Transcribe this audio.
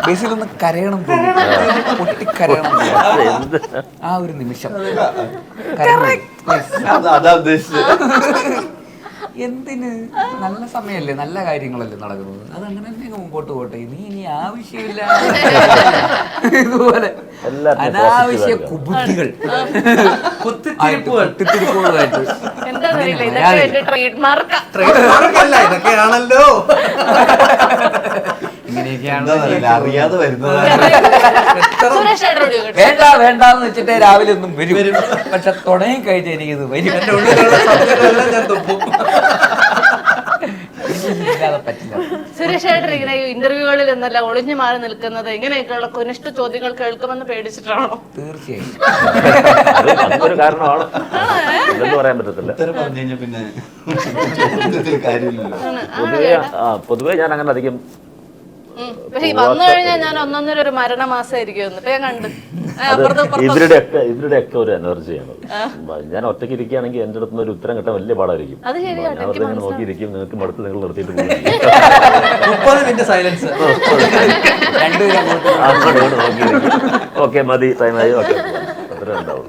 ബേസിലൊന്ന് കരയണം പൊട്ടിക്കരയണം ആ ഒരു നിമിഷം. അതാ ഉദ്ദേശിച്ചത്. എന്തിന്? നല്ല സമയമല്ലേ, നല്ല കാര്യങ്ങളല്ലേ നടക്കുന്നത്, അതങ്ങനെ തന്നെ മുമ്പോട്ട് പോട്ടെ. നീ ഇനി ആവശ്യമില്ല ഇതുപോലെ അനാവശ്യ കുബുദ്ധികൾ കുത്തിത്തിരിപ്പുകളായിട്ട് ഇതൊക്കെയാണല്ലോ ഇങ്ങനെയൊക്കെയാണ് അറിയാതെ വരുന്നത്. വേണ്ട വേണ്ടാന്ന് വെച്ചിട്ടേ രാവിലെ ഒന്നും വരും, പക്ഷെ തുടങ്ങി കഴിഞ്ഞാൽ എനിക്കിത് വരും. എന്റെ ഉള്ളിലുള്ള സത്യങ്ങളെല്ലാം ഞാൻ തുപ്പും. പറ്റില്ല. സുരേഷ് ഏട്ടൻ ഇങ്ങനെ ഇന്റർവ്യൂകളിൽ എന്നല്ല ഒളിഞ്ഞു മാറി നിൽക്കുന്നത് ഇങ്ങനെയൊക്കെയുള്ള കുനിഷ്ട ചോദ്യങ്ങൾ കേൾക്കുമെന്ന് പേടിച്ചിട്ടാണോ? തീർച്ചയായും അതൊരു കാരണമാണ്, ഇല്ലെന്ന് പറയാൻ പറ്റത്തില്ല. ഉത്തരം പറഞ്ഞു കഴിഞ്ഞാൽ പിന്നെ കാര്യമില്ലല്ലോ. പൊതുവെ ഞാൻ അങ്ങനെ അധികം പക്ഷെ വന്നു കഴിഞ്ഞാൽ ഞാൻ ഒന്നൊന്നര ഒരു മരണമാസമായിരിക്കും. ഇപ്പൊ ഞാൻ കണ്ട് ഇവരുടെയൊക്കെ ഒരു എനർജിയാണ്. ഞാൻ ഒറ്റയ്ക്ക് ഇരിക്കുകയാണെങ്കിൽ എന്റെ അടുത്ത് ഒരു ഉത്തരം കിട്ടാൻ വലിയ പാടായിരിക്കും. അത് ശരിയാണ്. ഞാൻ വെറുതെ ഇങ്ങനെ നോക്കിയിരിക്കും, നിങ്ങൾക്ക് മടുത്ത് നിങ്ങൾ നിർത്തിയിട്ട് പോകും. 30 മിനിറ്റ് സൈലൻസ്. നോക്കിയിരിക്കും. ഓക്കെ മതി, ടൈമായി, ഓക്കെ, അത്രേ ഉണ്ടാവും.